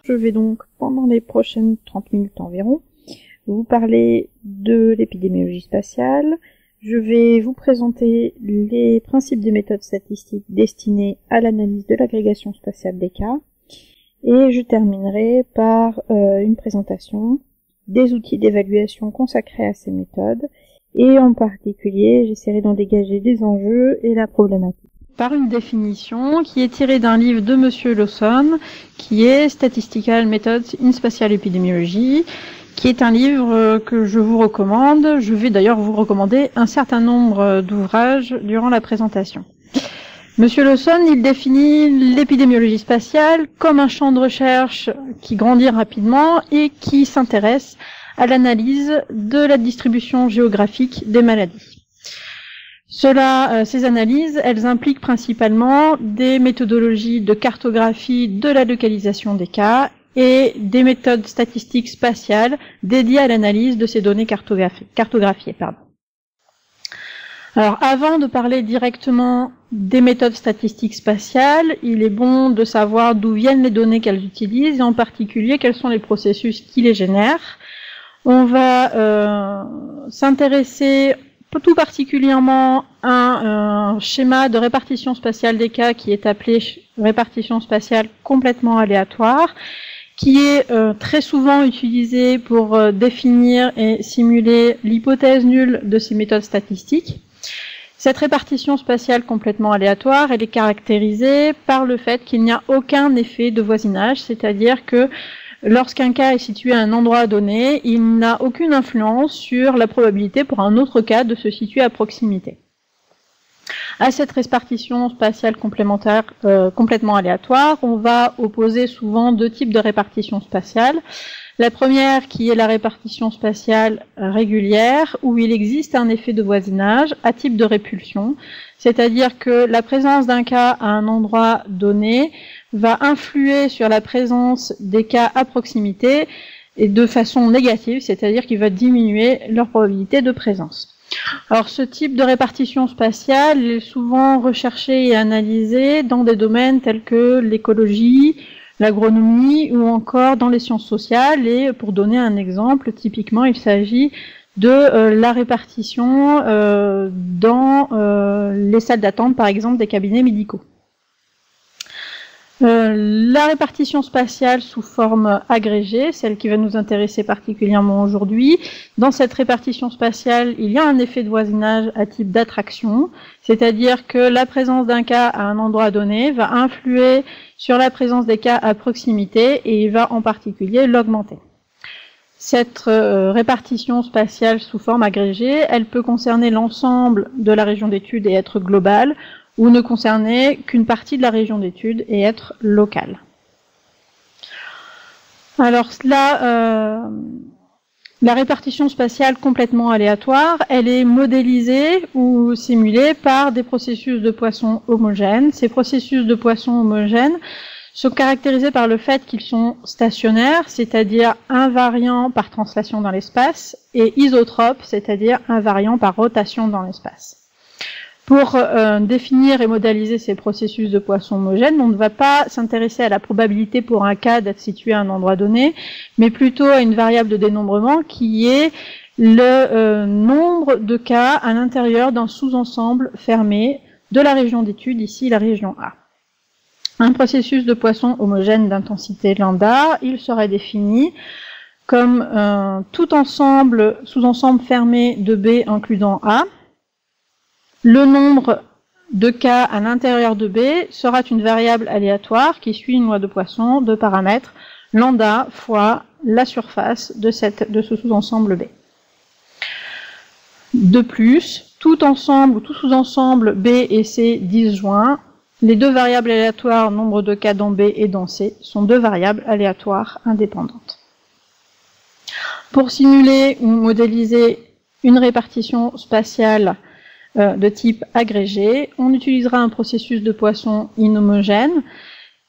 Je vais donc, pendant les prochaines 30 minutes environ, vous parler de l'épidémiologie spatiale. Je vais vous présenter les principes des méthodes statistiques destinées à l'analyse de l'agrégation spatiale des cas. Et je terminerai par une présentation des outils d'évaluation consacrés à ces méthodes. Et en particulier, j'essaierai d'en dégager les enjeux et la problématique. Par une définition qui est tirée d'un livre de Monsieur Lawson, qui est Statistical Methods in Spatial Epidemiology, qui est un livre que je vous recommande. Je vais d'ailleurs vous recommander un certain nombre d'ouvrages durant la présentation. Monsieur Lawson, il définit l'épidémiologie spatiale comme un champ de recherche qui grandit rapidement et qui s'intéresse à l'analyse de la distribution géographique des maladies. Ces analyses, elles impliquent principalement des méthodologies de cartographie de la localisation des cas et des méthodes statistiques spatiales dédiées à l'analyse de ces données cartographiées. Alors, avant de parler directement des méthodes statistiques spatiales, il est bon de savoir d'où viennent les données qu'elles utilisent et en particulier quels sont les processus qui les génèrent. On va s'intéresser tout particulièrement à un schéma de répartition spatiale des cas qui est appelé répartition spatiale complètement aléatoire, qui est très souvent utilisé pour définir et simuler l'hypothèse nulle de ces méthodes statistiques. Cette répartition spatiale complètement aléatoire, elle est caractérisée par le fait qu'il n'y a aucun effet de voisinage, c'est-à-dire que lorsqu'un cas est situé à un endroit donné, il n'a aucune influence sur la probabilité pour un autre cas de se situer à proximité. À cette répartition spatiale complémentaire complètement aléatoire, on va opposer souvent deux types de répartition spatiale. La première qui est la répartition spatiale régulière, où il existe un effet de voisinage à type de répulsion, c'est-à-dire que la présence d'un cas à un endroit donné va influer sur la présence des cas à proximité et de façon négative, c'est-à-dire qu'il va diminuer leur probabilité de présence. Alors ce type de répartition spatiale est souvent recherché et analysé dans des domaines tels que l'écologie, l'agronomie ou encore dans les sciences sociales. Et pour donner un exemple, typiquement il s'agit de la répartition dans les salles d'attente par exemple des cabinets médicaux. La répartition spatiale sous forme agrégée, celle qui va nous intéresser particulièrement aujourd'hui, dans cette répartition spatiale, il y a un effet de voisinage à type d'attraction, c'est-à-dire que la présence d'un cas à un endroit donné va influer sur la présence des cas à proximité et il va en particulier l'augmenter. Cette répartition spatiale sous forme agrégée, elle peut concerner l'ensemble de la région d'étude et être globale, ou ne concerner qu'une partie de la région d'étude et être locale. Alors là, la répartition spatiale complètement aléatoire, elle est modélisée ou simulée par des processus de Poisson homogènes. Ces processus de Poisson homogènes sont caractérisés par le fait qu'ils sont stationnaires, c'est-à-dire invariants par translation dans l'espace, et isotropes, c'est-à-dire invariants par rotation dans l'espace. Pour définir et modéliser ces processus de Poisson homogènes, on ne va pas s'intéresser à la probabilité pour un cas d'être situé à un endroit donné, mais plutôt à une variable de dénombrement qui est le nombre de cas à l'intérieur d'un sous-ensemble fermé de la région d'étude, ici la région A. Un processus de Poisson homogène d'intensité lambda, il serait défini comme tout ensemble, sous-ensemble fermé de B includant A. Le nombre de cas à l'intérieur de B sera une variable aléatoire qui suit une loi de Poisson de paramètres lambda fois la surface de ce sous-ensemble B. De plus, tout ensemble ou tout sous-ensemble B et C disjoints, les deux variables aléatoires nombre de cas dans B et dans C sont deux variables aléatoires indépendantes. Pour simuler ou modéliser une répartition spatiale de type agrégé, on utilisera un processus de Poisson inhomogène.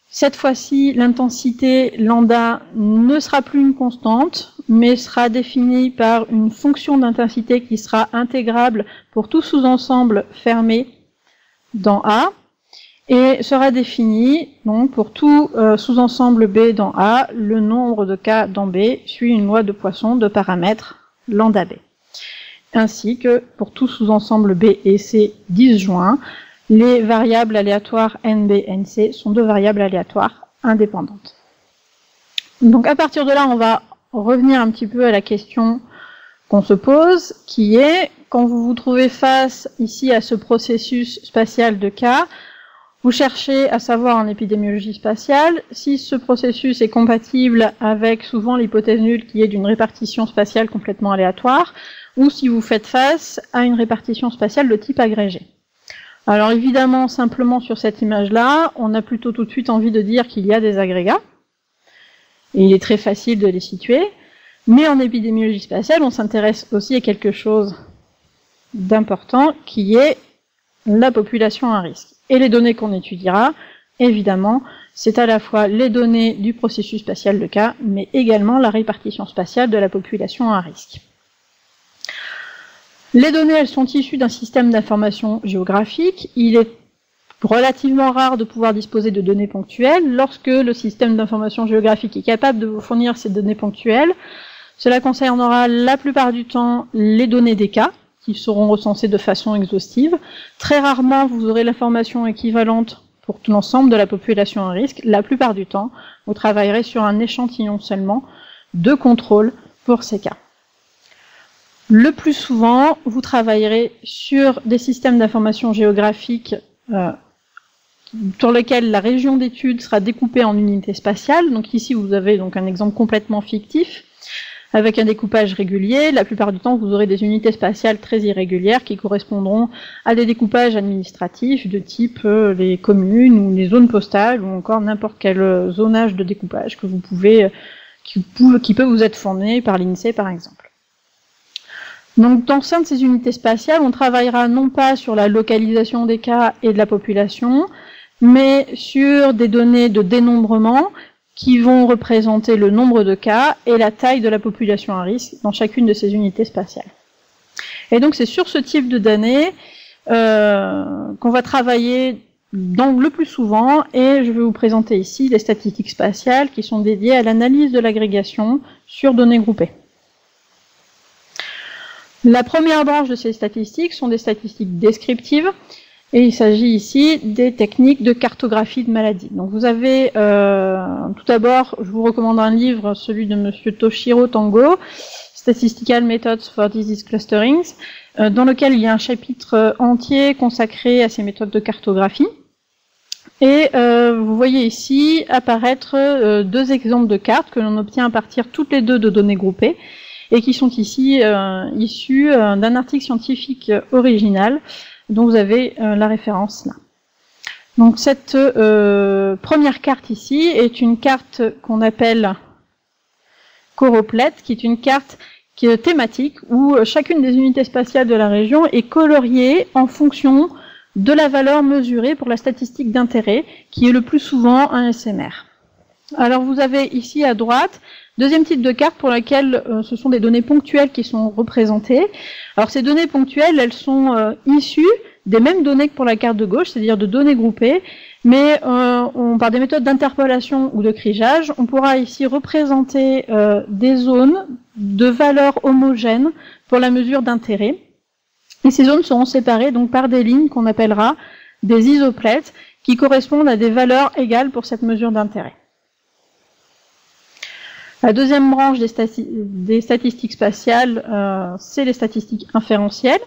Cette fois-ci, l'intensité lambda ne sera plus une constante, mais sera définie par une fonction d'intensité qui sera intégrable pour tout sous-ensemble fermé dans A. et sera défini, donc pour tout sous-ensemble B dans A, le nombre de cas dans B suit une loi de Poisson de paramètres lambda B. Ainsi que pour tout sous-ensemble B et C disjoint, les variables aléatoires NB, NC sont deux variables aléatoires indépendantes. Donc à partir de là, on va revenir un petit peu à la question qu'on se pose, qui est, quand vous vous trouvez face ici à ce processus spatial de cas, vous cherchez à savoir en épidémiologie spatiale si ce processus est compatible avec souvent l'hypothèse nulle qui est d'une répartition spatiale complètement aléatoire, ou si vous faites face à une répartition spatiale de type agrégé. Alors évidemment, simplement sur cette image-là, on a plutôt tout de suite envie de dire qu'il y a des agrégats, et il est très facile de les situer, mais en épidémiologie spatiale, on s'intéresse aussi à quelque chose d'important, qui est la population à risque. Et les données qu'on étudiera, évidemment, c'est à la fois les données du processus spatial de cas, mais également la répartition spatiale de la population à risque. Les données, elles sont issues d'un système d'information géographique. Il est relativement rare de pouvoir disposer de données ponctuelles. Lorsque le système d'information géographique est capable de vous fournir ces données ponctuelles, cela concernera la plupart du temps les données des cas, qui seront recensées de façon exhaustive. Très rarement, vous aurez l'information équivalente pour tout l'ensemble de la population à risque. La plupart du temps, vous travaillerez sur un échantillon seulement de contrôle pour ces cas. Le plus souvent, vous travaillerez sur des systèmes d'information géographique sur lesquels la région d'étude sera découpée en unités spatiales. Donc ici, vous avez donc un exemple complètement fictif, avec un découpage régulier. La plupart du temps, vous aurez des unités spatiales très irrégulières qui correspondront à des découpages administratifs de type les communes ou les zones postales ou encore n'importe quel zonage de découpage que vous pouvez, qui peut vous être fourni par l'INSEE par exemple. Donc dans sein de ces unités spatiales, on travaillera non pas sur la localisation des cas et de la population, mais sur des données de dénombrement qui vont représenter le nombre de cas et la taille de la population à risque dans chacune de ces unités spatiales. Et donc c'est sur ce type de données qu'on va travailler le plus souvent, et je vais vous présenter ici les statistiques spatiales qui sont dédiées à l'analyse de l'agrégation sur données groupées. La première branche de ces statistiques sont des statistiques descriptives, et il s'agit ici des techniques de cartographie de maladies. Donc vous avez, tout d'abord, je vous recommande un livre, celui de monsieur Toshiro Tango, Statistical Methods for Disease Clusterings, dans lequel il y a un chapitre entier consacré à ces méthodes de cartographie. Et vous voyez ici apparaître deux exemples de cartes que l'on obtient à partir toutes les deux de données groupées, et qui sont ici issus d'un article scientifique original, dont vous avez la référence là. Donc cette première carte ici est une carte qu'on appelle choroplète, qui est une carte qui est thématique, où chacune des unités spatiales de la région est coloriée en fonction de la valeur mesurée pour la statistique d'intérêt, qui est le plus souvent un SMR. Alors vous avez ici à droite deuxième type de carte pour laquelle ce sont des données ponctuelles qui sont représentées. Alors ces données ponctuelles, elles sont issues des mêmes données que pour la carte de gauche, c'est-à-dire de données groupées, mais par des méthodes d'interpolation ou de crigeage, on pourra ici représenter des zones de valeurs homogènes pour la mesure d'intérêt. Et ces zones seront séparées donc par des lignes qu'on appellera des isoplètes, qui correspondent à des valeurs égales pour cette mesure d'intérêt. La deuxième branche des statistiques spatiales, c'est les statistiques inférentielles,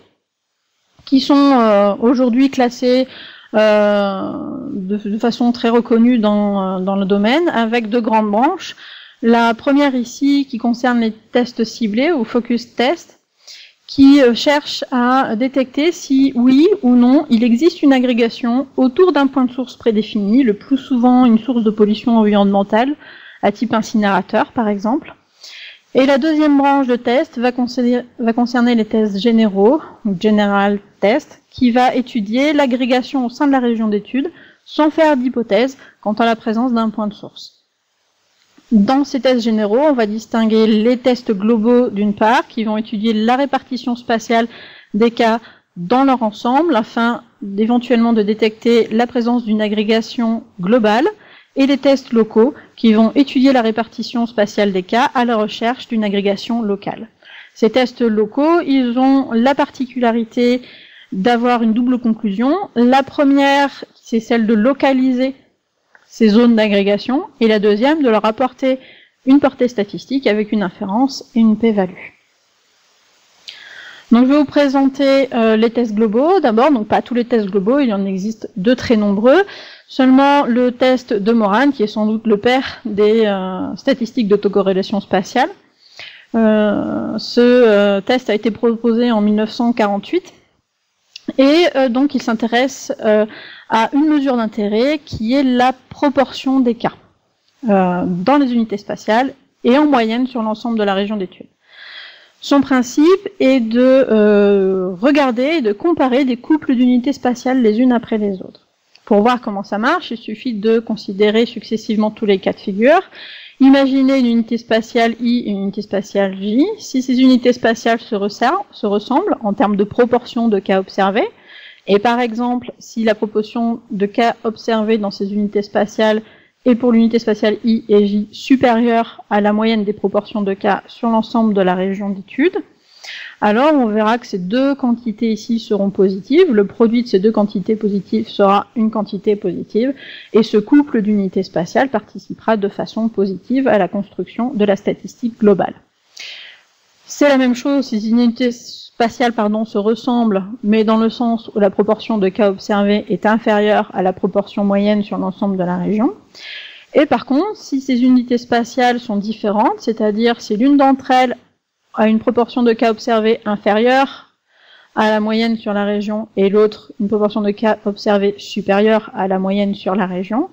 qui sont aujourd'hui classées de façon très reconnue dans le domaine, avec deux grandes branches. La première ici, qui concerne les tests ciblés, ou focus tests, qui cherche à détecter si, oui ou non, il existe une agrégation autour d'un point de source prédéfini, le plus souvent une source de pollution environnementale, à type incinérateur par exemple. Et la deuxième branche de test va concerner les tests généraux, ou general test, qui va étudier l'agrégation au sein de la région d'étude, sans faire d'hypothèse quant à la présence d'un point de source. Dans ces tests généraux, on va distinguer les tests globaux d'une part, qui vont étudier la répartition spatiale des cas dans leur ensemble afin d'éventuellement de détecter la présence d'une agrégation globale, et les tests locaux qui vont étudier la répartition spatiale des cas à la recherche d'une agrégation locale. Ces tests locaux, ils ont la particularité d'avoir une double conclusion. La première, c'est celle de localiser ces zones d'agrégation, et la deuxième, de leur apporter une portée statistique avec une inférence et une p-value. Donc je vais vous présenter les tests globaux. D'abord, donc pas tous les tests globaux, il y en existe de très nombreux. Seulement le test de Moran, qui est sans doute le père des statistiques d'autocorrélation spatiale. Ce test a été proposé en 1948 et donc il s'intéresse à une mesure d'intérêt qui est la proportion des cas dans les unités spatiales et en moyenne sur l'ensemble de la région d'étude. Son principe est de regarder et de comparer des couples d'unités spatiales les unes après les autres. Pour voir comment ça marche, il suffit de considérer successivement tous les cas de figure. Imaginez une unité spatiale I et une unité spatiale J. Si ces unités spatiales se ressemblent en termes de proportion de cas observés, et par exemple, si la proportion de cas observés dans ces unités spatiales est pour l'unité spatiale I et J supérieure à la moyenne des proportions de cas sur l'ensemble de la région d'étude, alors on verra que ces deux quantités ici seront positives, le produit de ces deux quantités positives sera une quantité positive, et ce couple d'unités spatiales participera de façon positive à la construction de la statistique globale. C'est la même chose si les unités spatiales se ressemblent, mais dans le sens où la proportion de cas observés est inférieure à la proportion moyenne sur l'ensemble de la région. Et par contre, si ces unités spatiales sont différentes, c'est-à-dire si l'une d'entre elles a une proportion de cas observés inférieure à la moyenne sur la région et l'autre une proportion de cas observés supérieure à la moyenne sur la région,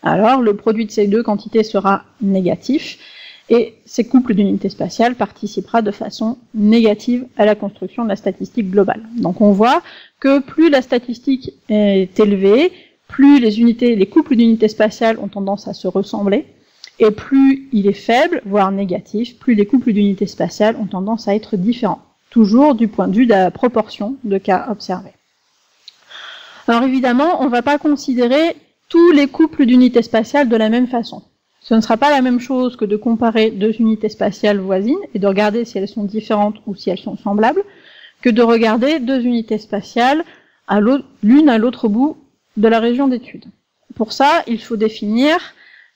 alors le produit de ces deux quantités sera négatif et ces couples d'unités spatiales participera de façon négative à la construction de la statistique globale. Donc on voit que plus la statistique est élevée, plus les couples d'unités spatiales ont tendance à se ressembler, et plus il est faible, voire négatif, plus les couples d'unités spatiales ont tendance à être différents, toujours du point de vue de la proportion de cas observés. Alors évidemment, on ne va pas considérer tous les couples d'unités spatiales de la même façon. Ce ne sera pas la même chose que de comparer deux unités spatiales voisines et de regarder si elles sont différentes ou si elles sont semblables, que de regarder deux unités spatiales l'une à l'autre bout de la région d'étude. Pour ça, il faut définir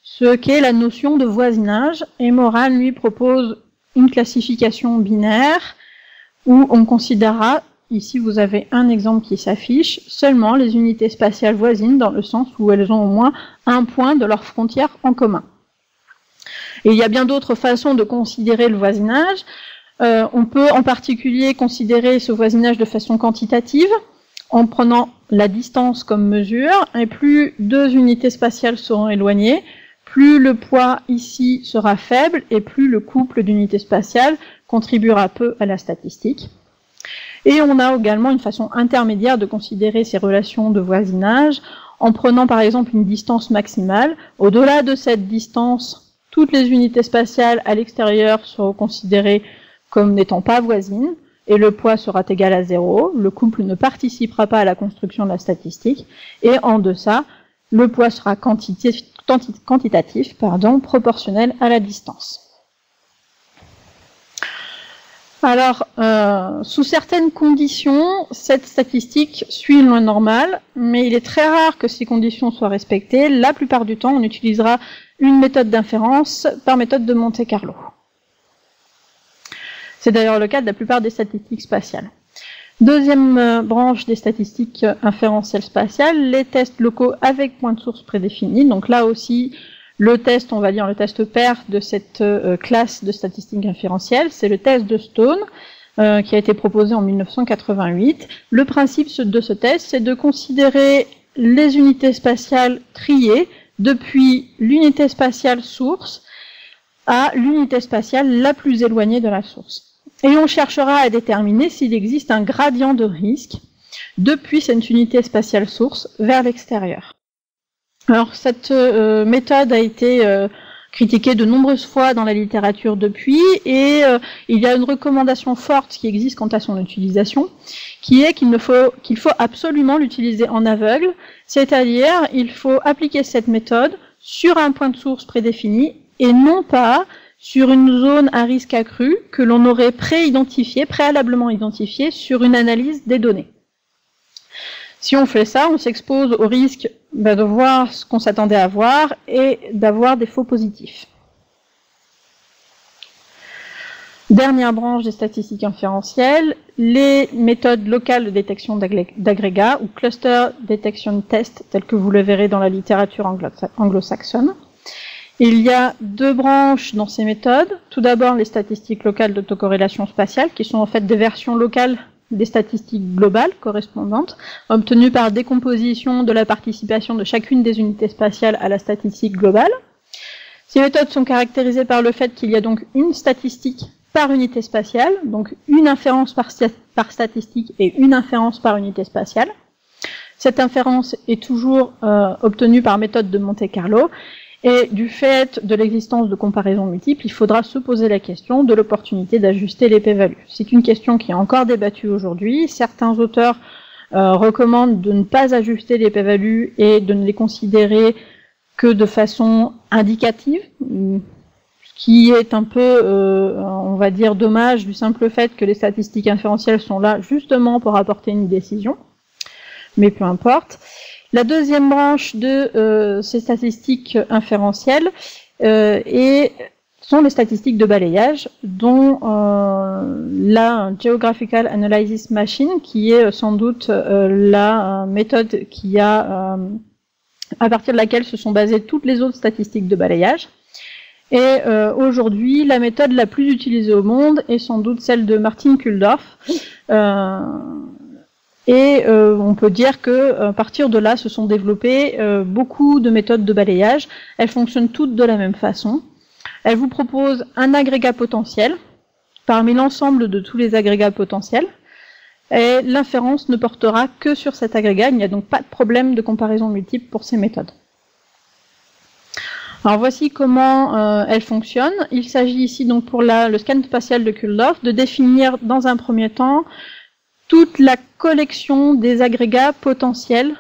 ce qu'est la notion de voisinage, et Moran lui propose une classification binaire où on considérera, ici vous avez un exemple qui s'affiche, seulement les unités spatiales voisines dans le sens où elles ont au moins un point de leur frontière en commun. Et il y a bien d'autres façons de considérer le voisinage. On peut en particulier considérer ce voisinage de façon quantitative, en prenant la distance comme mesure, et plus deux unités spatiales seront éloignées, plus le poids ici sera faible et plus le couple d'unités spatiales contribuera peu à la statistique. Et on a également une façon intermédiaire de considérer ces relations de voisinage en prenant par exemple une distance maximale. Au-delà de cette distance, toutes les unités spatiales à l'extérieur seront considérées comme n'étant pas voisines et le poids sera égal à 0. Le couple ne participera pas à la construction de la statistique et en deçà, le poids sera quantitatif, proportionnel à la distance. Alors, sous certaines conditions, cette statistique suit une loi normale, mais il est très rare que ces conditions soient respectées. La plupart du temps, on utilisera une méthode d'inférence par méthode de Monte-Carlo. C'est d'ailleurs le cas de la plupart des statistiques spatiales. Deuxième branche des statistiques inférentielles spatiales, les tests locaux avec point de source prédéfini. Donc là aussi, le test, on va dire le test père de cette classe de statistiques inférentielles, c'est le test de Stone, qui a été proposé en 1988. Le principe de ce test, c'est de considérer les unités spatiales triées depuis l'unité spatiale source à l'unité spatiale la plus éloignée de la source. Et on cherchera à déterminer s'il existe un gradient de risque depuis cette unité spatiale source vers l'extérieur. Alors cette méthode a été critiqué de nombreuses fois dans la littérature depuis, et il y a une recommandation forte qui existe quant à son utilisation, qui est qu'il faut absolument l'utiliser en aveugle, c'est-à-dire il faut appliquer cette méthode sur un point de source prédéfini et non pas sur une zone à risque accru que l'on aurait préalablement identifiée sur une analyse des données. Si on fait ça, on s'expose au risque de voir ce qu'on s'attendait à voir et d'avoir des faux positifs. Dernière branche des statistiques inférentielles, les méthodes locales de détection d'agrégats ou cluster detection test, telles que vous le verrez dans la littérature anglo-saxonne. Il y a deux branches dans ces méthodes. Tout d'abord, les statistiques locales d'autocorrélation spatiale, qui sont en fait des versions locales des statistiques globales correspondantes, obtenues par décomposition de la participation de chacune des unités spatiales à la statistique globale. Ces méthodes sont caractérisées par le fait qu'il y a donc une statistique par unité spatiale, donc une inférence par statistique et une inférence par unité spatiale. Cette inférence est toujours obtenue par méthode de Monte-Carlo, et du fait de l'existence de comparaisons multiples, il faudra se poser la question de l'opportunité d'ajuster les p-values. C'est une question qui est encore débattue aujourd'hui. Certains auteurs recommandent de ne pas ajuster les p-values et de ne les considérer que de façon indicative, ce qui est un peu, on va dire, dommage du simple fait que les statistiques inférentielles sont là justement pour apporter une décision, mais peu importe. La deuxième branche de ces statistiques inférentielles sont les statistiques de balayage, dont la Geographical Analysis Machine, qui est sans doute la méthode qui a, à partir de laquelle se sont basées toutes les autres statistiques de balayage. Et aujourd'hui, la méthode la plus utilisée au monde est sans doute celle de Martin Kulldorff. On peut dire que à partir de là se sont développées beaucoup de méthodes de balayage. Elles fonctionnent toutes de la même façon. Elles vous proposent un agrégat potentiel parmi l'ensemble de tous les agrégats potentiels. Et l'inférence ne portera que sur cet agrégat. Il n'y a donc pas de problème de comparaison multiple pour ces méthodes. Alors voici comment elles fonctionnent. Il s'agit ici donc pour le scan spatial de Kulldorff de définir dans un premier temps toute la collection des agrégats potentiels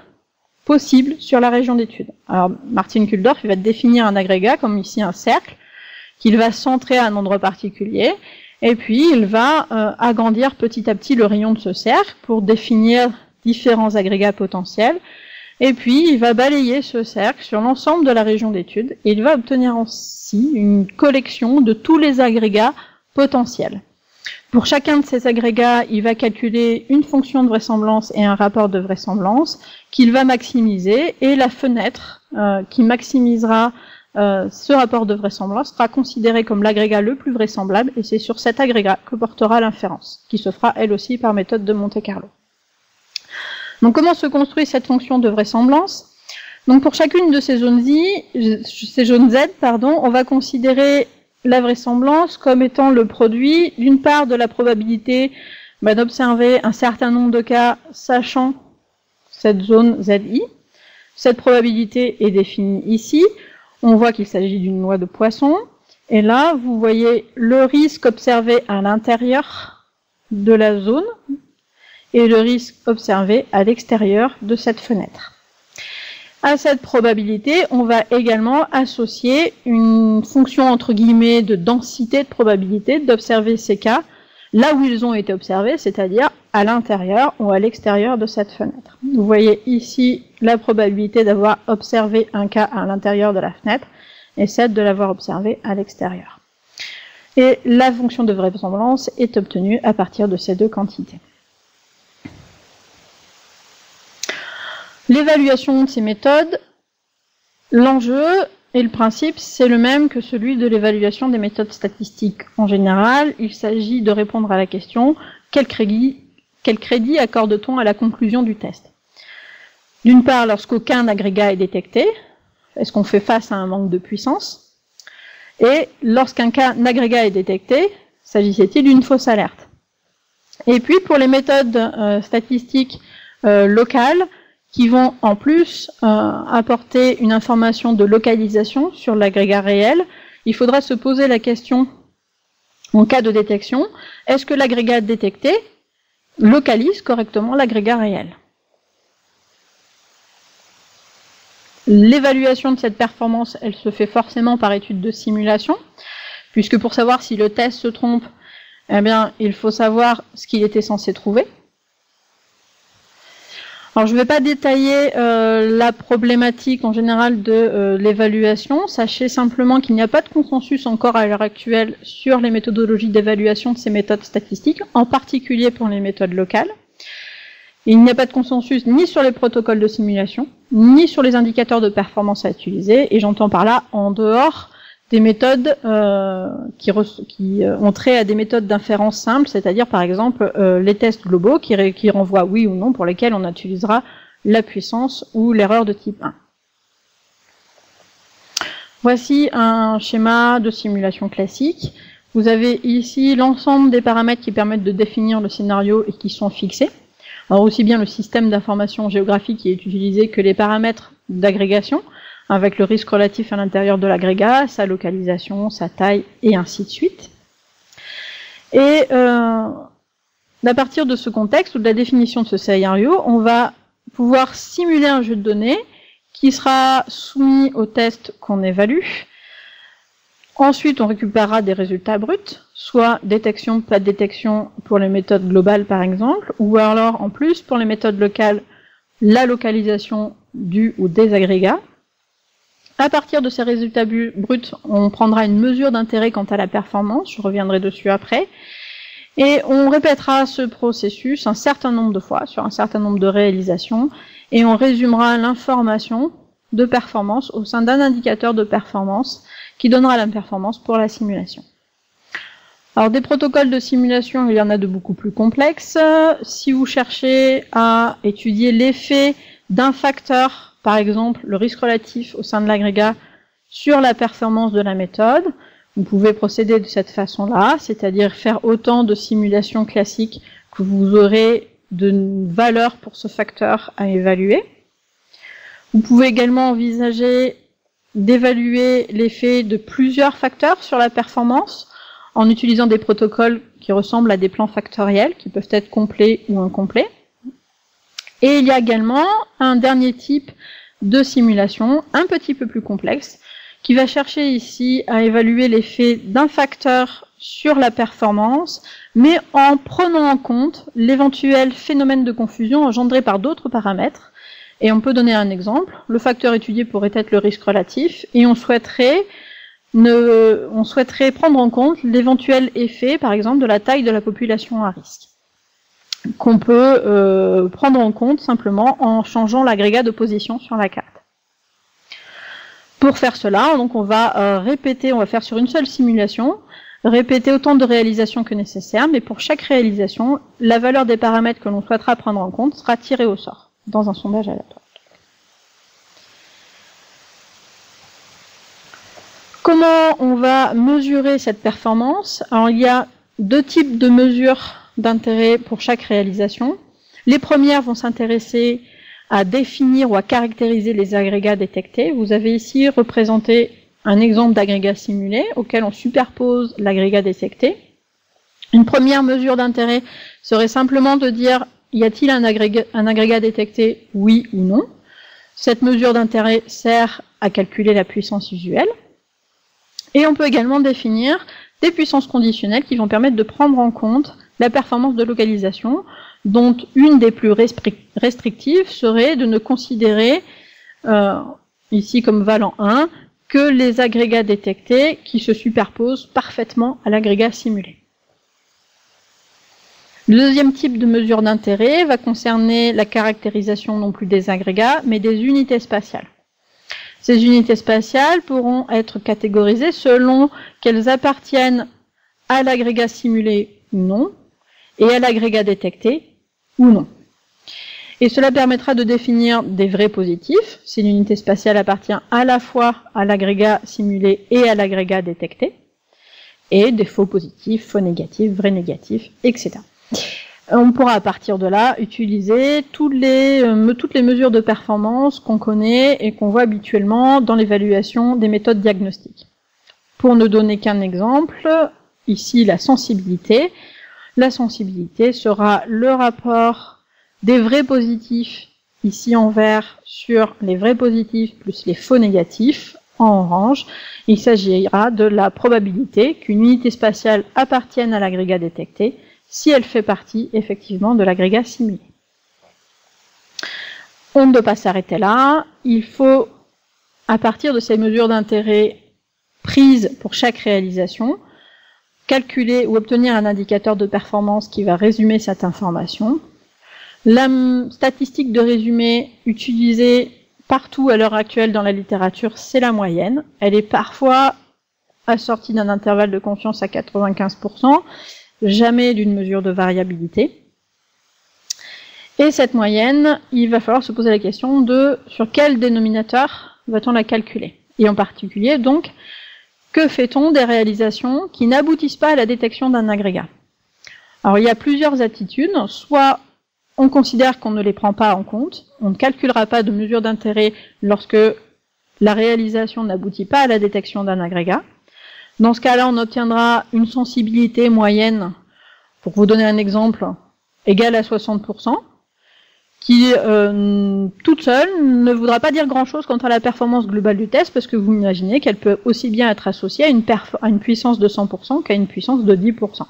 possibles sur la région d'étude. Alors, Martin Kulldorff, il va définir un agrégat, comme ici un cercle, qu'il va centrer à un endroit particulier, et puis il va agrandir petit à petit le rayon de ce cercle pour définir différents agrégats potentiels, et puis il va balayer ce cercle sur l'ensemble de la région d'étude, et il va obtenir ainsi une collection de tous les agrégats potentiels. Pour chacun de ces agrégats, il va calculer une fonction de vraisemblance et un rapport de vraisemblance qu'il va maximiser, et la fenêtre qui maximisera ce rapport de vraisemblance sera considérée comme l'agrégat le plus vraisemblable, et c'est sur cet agrégat que portera l'inférence, qui se fera elle aussi par méthode de Monte-Carlo. Donc comment se construit cette fonction de vraisemblance? Donc pour chacune de ces zones Z, on va considérer la vraisemblance comme étant le produit d'une part de la probabilité d'observer un certain nombre de cas sachant cette zone ZI. Cette probabilité est définie ici. On voit qu'il s'agit d'une loi de Poisson. Et là, vous voyez le risque observé à l'intérieur de la zone et le risque observé à l'extérieur de cette fenêtre. À cette probabilité, on va également associer une fonction entre guillemets de densité de probabilité d'observer ces cas là où ils ont été observés, c'est-à-dire à l'intérieur ou à l'extérieur de cette fenêtre. Vous voyez ici la probabilité d'avoir observé un cas à l'intérieur de la fenêtre et celle de l'avoir observé à l'extérieur. Et la fonction de vraisemblance est obtenue à partir de ces deux quantités. L'évaluation de ces méthodes, l'enjeu et le principe, c'est le même que celui de l'évaluation des méthodes statistiques. En général, il s'agit de répondre à la question « Quel crédit accorde-t-on à la conclusion du test ?» D'une part, lorsqu'aucun agrégat est détecté, est-ce qu'on fait face à un manque de puissance? Et lorsqu'un agrégat est détecté, s'agissait-il d'une fausse alerte? Et puis, pour les méthodes statistiques locales, qui vont en plus apporter une information de localisation sur l'agrégat réel. Il faudra se poser la question, en cas de détection, est-ce que l'agrégat détecté localise correctement l'agrégat réel? L'évaluation de cette performance, elle se fait forcément par étude de simulation, puisque pour savoir si le test se trompe, eh bien, il faut savoir ce qu'il était censé trouver. Alors, je ne vais pas détailler la problématique en général de l'évaluation. Sachez simplement qu'il n'y a pas de consensus encore à l'heure actuelle sur les méthodologies d'évaluation de ces méthodes statistiques, en particulier pour les méthodes locales. Il n'y a pas de consensus ni sur les protocoles de simulation, ni sur les indicateurs de performance à utiliser, et j'entends par là en dehors des méthodes qui ont trait à des méthodes d'inférence simples, c'est-à-dire par exemple les tests globaux qui renvoient oui ou non, pour lesquels on utilisera la puissance ou l'erreur de type 1. Voici un schéma de simulation classique. Vous avez ici l'ensemble des paramètres qui permettent de définir le scénario et qui sont fixés. Alors aussi bien le système d'information géographique qui est utilisé que les paramètres d'agrégation, avec le risque relatif à l'intérieur de l'agrégat, sa localisation, sa taille, et ainsi de suite. Et à partir de ce contexte, ou de la définition de ce scénario, on va pouvoir simuler un jeu de données qui sera soumis au test qu'on évalue. Ensuite, on récupérera des résultats bruts, soit détection, pas de détection pour les méthodes globales par exemple, ou alors en plus pour les méthodes locales, la localisation du ou des agrégats. À partir de ces résultats bruts, on prendra une mesure d'intérêt quant à la performance, je reviendrai dessus après, et on répétera ce processus un certain nombre de fois, sur un certain nombre de réalisations, et on résumera l'information de performance au sein d'un indicateur de performance qui donnera la performance pour la simulation. Alors des protocoles de simulation, il y en a de beaucoup plus complexes. Si vous cherchez à étudier l'effet d'un facteur, par exemple le risque relatif au sein de l'agrégat, sur la performance de la méthode, vous pouvez procéder de cette façon-là, c'est-à-dire faire autant de simulations classiques que vous aurez de valeurs pour ce facteur à évaluer. Vous pouvez également envisager d'évaluer l'effet de plusieurs facteurs sur la performance en utilisant des protocoles qui ressemblent à des plans factoriels, qui peuvent être complets ou incomplets. Et il y a également un dernier type de simulation, un petit peu plus complexe, qui va chercher ici à évaluer l'effet d'un facteur sur la performance, mais en prenant en compte l'éventuel phénomène de confusion engendré par d'autres paramètres. Et on peut donner un exemple. Le facteur étudié pourrait être le risque relatif, et on souhaiterait prendre en compte l'éventuel effet, par exemple, de la taille de la population à risque, qu'on peut prendre en compte simplement en changeant l'agrégat de position sur la carte. Pour faire cela, donc on va on va faire sur une seule simulation, répéter autant de réalisations que nécessaire, mais pour chaque réalisation, la valeur des paramètres que l'on souhaitera prendre en compte sera tirée au sort dans un sondage aléatoire. Comment on va mesurer cette performance? Alors il y a deux types de mesures d'intérêt pour chaque réalisation. Les premières vont s'intéresser à définir ou à caractériser les agrégats détectés. Vous avez ici représenté un exemple d'agrégat simulé auquel on superpose l'agrégat détecté. Une première mesure d'intérêt serait simplement de dire y a-t-il un agrégat détecté, oui ou non? Cette mesure d'intérêt sert à calculer la puissance usuelle. Et on peut également définir des puissances conditionnelles qui vont permettre de prendre en compte la performance de localisation, dont une des plus restrictives serait de ne considérer, ici comme valant 1, que les agrégats détectés qui se superposent parfaitement à l'agrégat simulé. Le deuxième type de mesure d'intérêt va concerner la caractérisation non plus des agrégats, mais des unités spatiales. Ces unités spatiales pourront être catégorisées selon qu'elles appartiennent à l'agrégat simulé ou non, et à l'agrégat détecté ou non. Et cela permettra de définir des vrais positifs, si l'unité spatiale appartient à la fois à l'agrégat simulé et à l'agrégat détecté, et des faux positifs, faux négatifs, vrais négatifs, etc. On pourra à partir de là utiliser toutes les mesures de performance qu'on connaît et qu'on voit habituellement dans l'évaluation des méthodes diagnostiques. Pour ne donner qu'un exemple, ici la sensibilité. La sensibilité sera le rapport des vrais positifs, ici en vert, sur les vrais positifs plus les faux négatifs, en orange. Il s'agira de la probabilité qu'une unité spatiale appartienne à l'agrégat détecté, si elle fait partie effectivement de l'agrégat simulé. On ne peut pas s'arrêter là, il faut, à partir de ces mesures d'intérêt prises pour chaque réalisation, calculer ou obtenir un indicateur de performance qui va résumer cette information. La statistique de résumé utilisée partout à l'heure actuelle dans la littérature, c'est la moyenne. Elle est parfois assortie d'un intervalle de confiance à 95%, jamais d'une mesure de variabilité. Et cette moyenne, il va falloir se poser la question de sur quel dénominateur va-t-on la calculer. Et en particulier, donc, que fait-on des réalisations qui n'aboutissent pas à la détection d'un agrégat? Alors il y a plusieurs attitudes, soit on considère qu'on ne les prend pas en compte, on ne calculera pas de mesure d'intérêt lorsque la réalisation n'aboutit pas à la détection d'un agrégat. Dans ce cas-là, on obtiendra une sensibilité moyenne, pour vous donner un exemple, égale à 60%, qui toute seule ne voudra pas dire grand-chose quant à la performance globale du test, parce que vous imaginez qu'elle peut aussi bien être associée à une puissance de 100% qu'à une puissance de 10%.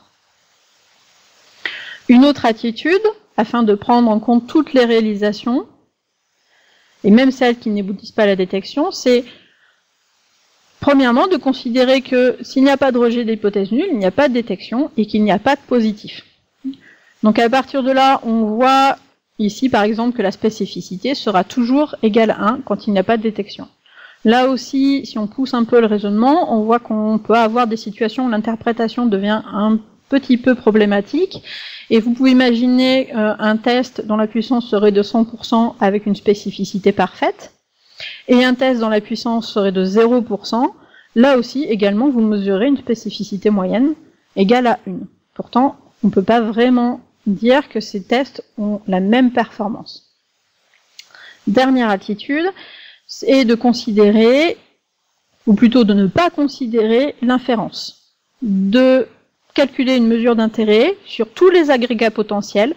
Une autre attitude, afin de prendre en compte toutes les réalisations, et même celles qui n'aboutissent pas à la détection, c'est premièrement de considérer que s'il n'y a pas de rejet d'hypothèse nulle, il n'y a pas de détection et qu'il n'y a pas de positif. Donc à partir de là, on voit ici par exemple que la spécificité sera toujours égale à 1 quand il n'y a pas de détection. Là aussi, si on pousse un peu le raisonnement, on voit qu'on peut avoir des situations où l'interprétation devient un petit peu problématique. Et vous pouvez imaginer un test dont la puissance serait de 100% avec une spécificité parfaite, et un test dont la puissance serait de 0%. Là aussi, également, vous mesurez une spécificité moyenne égale à 1. Pourtant, on ne peut pas vraiment dire que ces tests ont la même performance. Dernière attitude, c'est de considérer, ou plutôt de ne pas considérer l'inférence. De calculer une mesure d'intérêt sur tous les agrégats potentiels,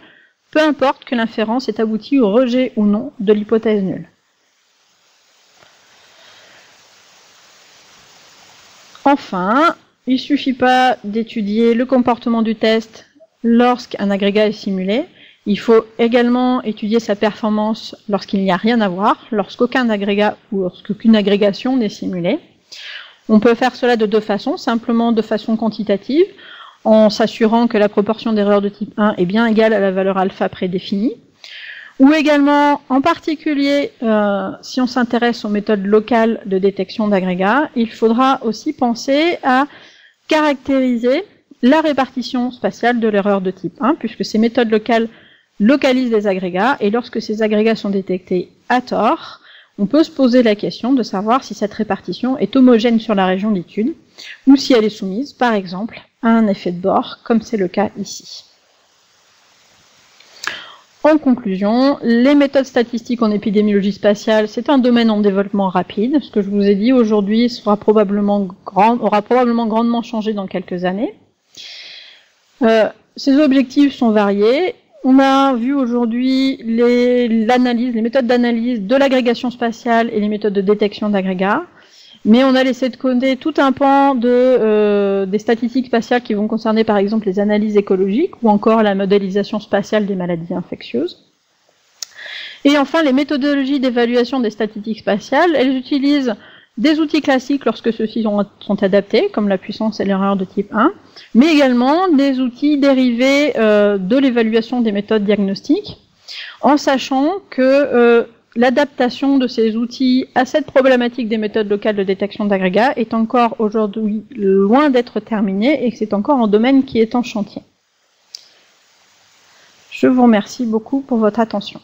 peu importe que l'inférence ait abouti au rejet ou non de l'hypothèse nulle. Enfin, il ne suffit pas d'étudier le comportement du test lorsqu'un agrégat est simulé, il faut également étudier sa performance lorsqu'il n'y a rien à voir, lorsqu'aucun agrégat ou lorsqu'aucune agrégation n'est simulée. On peut faire cela de deux façons, simplement de façon quantitative, en s'assurant que la proportion d'erreurs de type 1 est bien égale à la valeur alpha prédéfinie, ou également, en particulier, si on s'intéresse aux méthodes locales de détection d'agrégats, il faudra aussi penser à caractériser la répartition spatiale de l'erreur de type 1, puisque ces méthodes locales localisent les agrégats, et lorsque ces agrégats sont détectés à tort, on peut se poser la question de savoir si cette répartition est homogène sur la région d'étude, ou si elle est soumise, par exemple, à un effet de bord, comme c'est le cas ici. En conclusion, les méthodes statistiques en épidémiologie spatiale, c'est un domaine en développement rapide. Ce que je vous ai dit aujourd'hui aura probablement grandement changé dans quelques années. Ces objectifs sont variés. On a vu aujourd'hui les méthodes d'analyse de l'agrégation spatiale et les méthodes de détection d'agrégats. Mais on a laissé de côté tout un pan des statistiques spatiales qui vont concerner par exemple les analyses écologiques ou encore la modélisation spatiale des maladies infectieuses. Et enfin, les méthodologies d'évaluation des statistiques spatiales, elles utilisent des outils classiques lorsque ceux-ci sont adaptés, comme la puissance et l'erreur de type 1, mais également des outils dérivés de l'évaluation des méthodes diagnostiques, en sachant que l'adaptation de ces outils à cette problématique des méthodes locales de détection d'agrégats est encore aujourd'hui loin d'être terminée et que c'est encore un domaine qui est en chantier. Je vous remercie beaucoup pour votre attention.